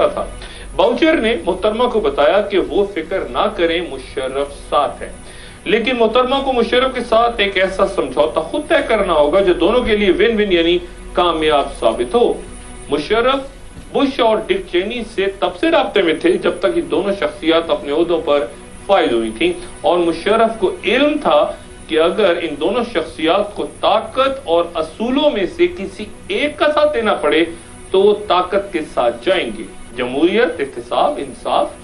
सकता था। बाउचर ने मोहतरमा को बताया कि वो फिक्र ना करें, मुशर्रफ साथ है, लेकिन मोहतरमा को मुशर्रफ के साथ एक ऐसा समझौता खुद तय करना होगा जो दोनों के लिए विन विन यानी कामयाब साबित हो। मुशर्रफ बुश और डिक चेनी से तब से राब्ते में थे जब तक ये दोनों शख्सियत अपने ओहदों पर फायद हुई थी, और मुशर्रफ को इल्म था कि अगर इन दोनों शख्सियत को ताकत और असूलों में से किसी एक का साथ देना पड़े तो वो ताकत के साथ जाएंगे, जमहूरियत, इत्तेसाब, इंसाफ।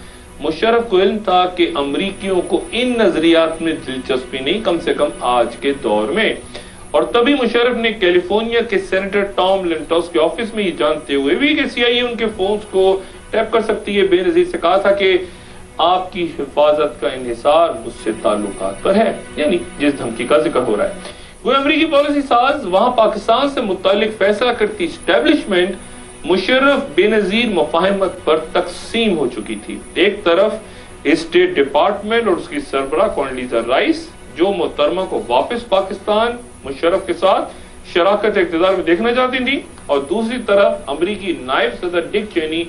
मुशर्रफ को इल्म था कि अमरीकियों को इन नजरियात में दिलचस्पी नहीं, कम से कम आज के दौर में। और तभी मुशर्रफ ने कैलिफोर्निया के सेनेटर टॉम लिंटोस के ऑफिस में ये जानते हुए भी कि सीआईए उनके फोन्स को टैप कर सकती है, बेनजीर से कहा था कि आपकी हिफाजत का इन्हिसार मुझसे ताल्लुकात पर है, यानी जिस धमकी का जिक्र हो रहा है। वो अमरीकी पॉलिसी साज, वहां पाकिस्तान से मुतालिक फैसला करती एस्टेब्लिशमेंट मुशर्रफ बेनजीर मुफाहमत पर तकसीम हो चुकी थी। एक तरफ स्टेट डिपार्टमेंट और उसकी सरबराह कॉन्डोलीजा राइस जो मोहतरमा को वापस पाकिस्तान मुशर्रफ के साथ शराकत इक़्तिदार में देखना चाहती थी, और दूसरी तरफ अमरीकी नायब सदर डिक चेनी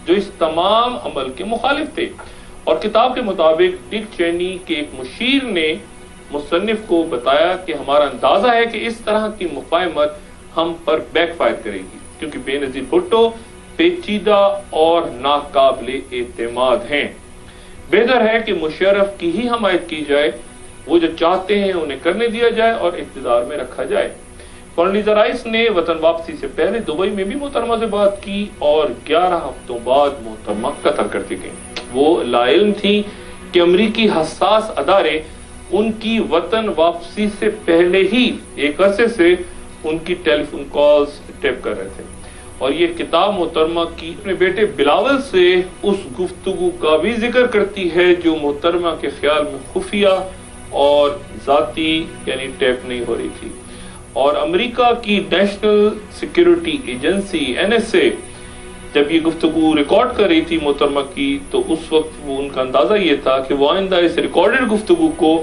जो इस तमाम अमल के मुखालिफ थे। और किताब के मुताबिक डिक चेनी के एक मुशीर ने मुसन्निफ को बताया कि हमारा अंदाजा है कि इस तरह की मुफाहमत हम पर बैकफायर करेगी, क्योंकि बेनजीर भुट्टो पेचीदा और नाकाबिले एतमाद हैं। बेहतर है कि मुशर्रफ की ही हमायत की जाए, वो जो चाहते हैं उन्हें करने दिया जाए और इक़्तिदार में रखा जाए। कॉन्डोलीजा राइस ने वतन वापसी से पहले दुबई में भी मोहतरमा से बात की और 11 हफ्तों बाद मोहतरमा कत्ल कर दी गई। वो लाइल्म थी कि अमरीकी हसास अदारे उनकी वतन वापसी से पहले ही एक अरसे से उनकी टेलीफोन कॉल्स टेप कर रहे थे, और ये किताब मोहतरमा की अपने बेटे बिलावल से उस गुफ्तगू का भी जिक्र करती है जो मोहतरमा के ख्याल में खुफिया और जाती यानी टेप नहीं हो रही थी। और अमेरिका की नेशनल सिक्योरिटी एजेंसी NSA जब ये गुफ्तगू रिकॉर्ड कर रही थी मोहतरमा की, तो उस वक्त वो उनका अंदाजा ये था कि वो आइंदा इस रिकॉर्डेड गुफ्तगू को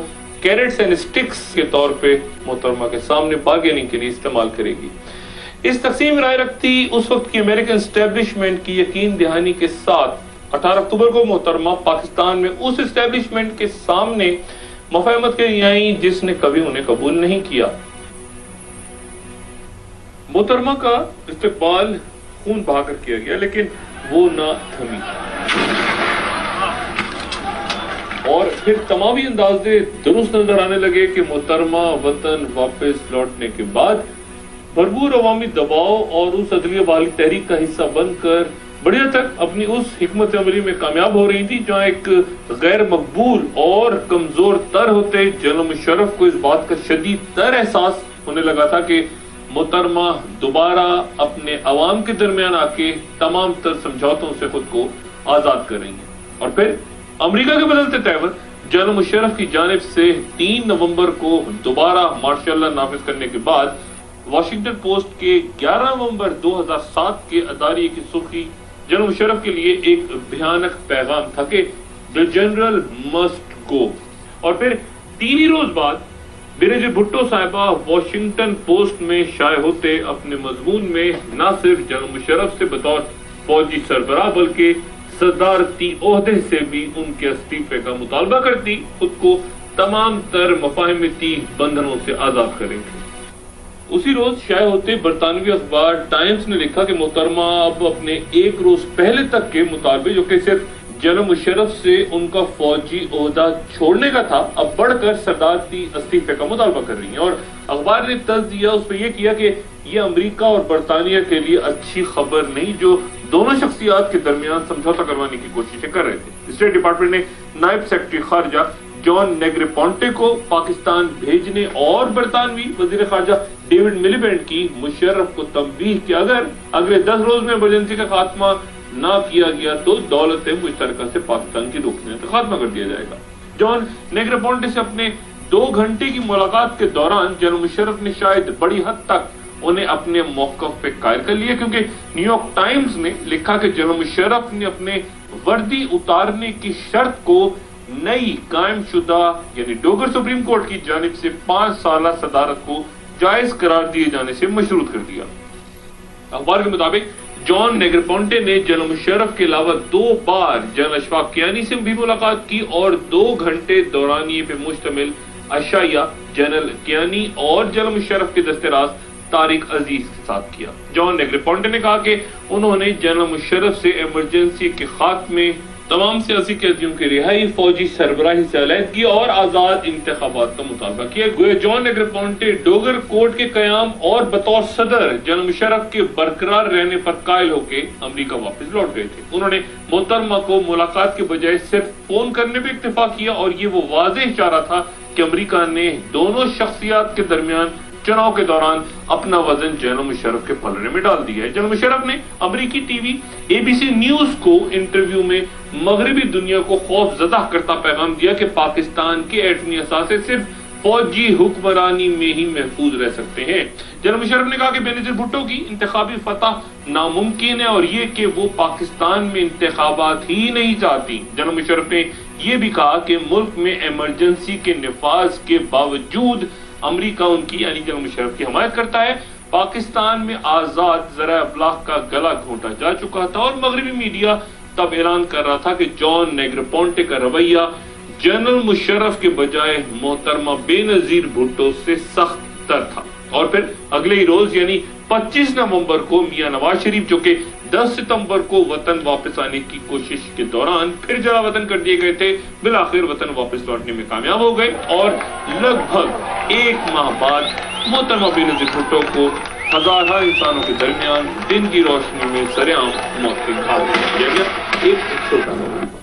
कैरेट्स एंड स्टिक्स के तौर पे मोहतरमा के सामने बार्गेनिंग के लिए इस्तेमाल करेगी। इस तकसीम राय रखती उस वक्त की अमेरिकन एस्टेब्लिशमेंट की यकीन दहानी के साथ 18 अक्टूबर को मोहतरमा पाकिस्तान में उस एस्टेब्लिशमेंट के सामने मुफाहमत के लिए आई जिसने कभी उन्हें कबूल नहीं किया। मोहतरमा का इस्तकबाल खून बहाकर किया गया, लेकिन वो ना थमी, और फिर तमामी अंदाजे दुरुस्त नजर आने लगे कि मोहतरमा वतन वापस लौटने के बाद भरपूर अवामी दबाव और उस अदलिया वाली तहरीक का हिस्सा बनकर बड़ी हद तक अपनी उस हिकमत अमली में कामयाब हो रही थी, जहां एक गैर मकबूल और कमजोर तर होते जनरल मुशर्रफ को इस बात का शदीद तर एहसास होने लगा था कि मोहतरमा दोबारा अपने अवाम के दरमियान आके तमाम तर समझौतों से खुद को आजाद कर रही है। और फिर अमेरिका के बदलते तेवर जनरल मुशर्रफ की जानिब से 3 नवंबर को दोबारा मार्शल लॉ नाफिज करने के बाद वाशिंगटन पोस्ट के 11 नवंबर 2007 के अदारिये की सुर्खी जनरल मुशर्रफ के लिए एक भयानक पैगाम था कि द जनरल मस्ट गो। और फिर 3 ही रोज बाद बेनजीर भुट्टो साहिबा वाशिंगटन पोस्ट में शाये होते अपने मजमून में न सिर्फ जनरल मुशर्रफ से बतौर फौजी सरबराह बल्कि सदारती ओहदे से भी उनके इस्तीफे का मुतालबा करती, खुद को तमाम तर मुफाहमती बंधनों से आजाद करेंगे। उसी रोज शाये होते बरतानवी अखबार टाइम्स ने लिखा कि मोहतरमा अब अपने एक रोज पहले तक के मुताबिक, जो कि सिर्फ जनरल मुशर्रफ से उनका फौजी ओहदा छोड़ने का था, अब बढ़कर सदारती इस्तीफे का मुतालबा कर रही है। और अखबार ने तर्ज दिया उस पर यह किया कि यह अमेरिका और बरतानिया के लिए अच्छी खबर नहीं, जो दोनों शख्सियात के दरमियान समझौता करवाने की कोशिशें कर रहे थे। स्टेट डिपार्टमेंट ने नायब सेक्रेटरी खारजा जॉन नेग्रेपोंटे को पाकिस्तान भेजने और बरतानवी वजीर खारजा डेविड मिलिबेंट की मुशर्रफ को तंबीह कि अगर अगले 10 रोज में इमरजेंसी का खात्मा ना किया गया तो दौलत मुश्तरका से पाकिस्तान की रुकने का खात्मा कर दिया जाएगा। जॉन नेग्रेपोंटे से अपने 2 घंटे की मुलाकात के दौरान जनरल मुशर्रफ ने शायद बड़ी हद तक उन्हें अपने मौक़िफ़ पे कायल कर लिया, क्योंकि न्यूयॉर्क टाइम्स ने लिखा कि जनरल मुशर्रफ ने अपने वर्दी उतारने की शर्त को नई कायम शुदा यानी डोगर सुप्रीम कोर्ट की जानिब से 5 साल सदारत को जायज करार दिए जाने से मशरूत कर दिया। अखबार के मुताबिक जॉन नेग्रोपोंटे ने जनरल मुशर्रफ के अलावा 2 बार जनरल अशफाक कियानी से भी मुलाकात की और 2 घंटे दौरानिये पे मुश्तमिल अशाया जनरल कियानी और जनरल मुशर्रफ के दस्तराज तारिक अजीज के साथ किया। जॉन नेग्रोपोंटे ने कहा कि उन्होंने जनरल मुशर्रफ से इमरजेंसी के खात्मे, तमाम सियासी कैदियों की रिहाई, फौजी सरबराही से अलहदगी और आजाद इंतखाबात का मुतालबा किया। गोया जॉन नेग्रोपोंटे डोगर कोर्ट के कयाम और बतौर सदर जनरल मुशर्रफ के बरकरार रहने पर कायल होकर अमरीका वापस लौट गए थे। उन्होंने मोहतरमा को मुलाकात के बजाय सिर्फ फोन करने पर इत्तेफा किया और ये वो वाज़ेह इशारा था कि अमरीका ने दोनों शख्सियात के दरमियान चुनाव के दौरान अपना वजन जनरल मुशर्रफ के पलड़े में डाल दिया है। जनरल मुशर्रफ ने अमेरिकी टीवी ABC न्यूज को इंटरव्यू में मगरबी दुनिया को खौफजदा करता पैगाम दिया कि पाकिस्तान के एटमी असासे सिर्फ फौजी हुक्मरानी में ही महफूज रह सकते हैं। जनरल मुशर्रफ ने कहा कि बेनजीर भुट्टो की इंतखाबी फतह नामुमकिन है और ये कि वो पाकिस्तान में इंतखाबात ही नहीं चाहती। जनरल मुशर्रफ ने यह भी कहा कि मुल्क में इमरजेंसी के निफाज के बावजूद अमरीका उनकी यानी जनरल मुशर्रफ की हमायत करता है। पाकिस्तान में आजाद ज़राए अब्लाग का गला घोंटा जा चुका था और मगरबी मीडिया तब ऐलान कर रहा था कि जॉन नेग्रोपोंटे का रवैया जनरल मुशर्रफ के बजाय मोहतरमा बेनजीर भुट्टो से सख्त तर था। और फिर अगले ही रोज यानी 25 नवंबर को मियां नवाज शरीफ, जो कि 10 सितंबर को वतन वापस आने की कोशिश के दौरान फिर जला वतन कर दिए गए थे, बिलाखिर वतन वापस लौटने में कामयाब हो गए और लगभग 1 माह बाद मोहतरमा बेनजीर भुट्टो को हजारों इंसानों के दरमियान दिन की रोशनी में सरेआम मौत के घाट दिया गया। एक छोटा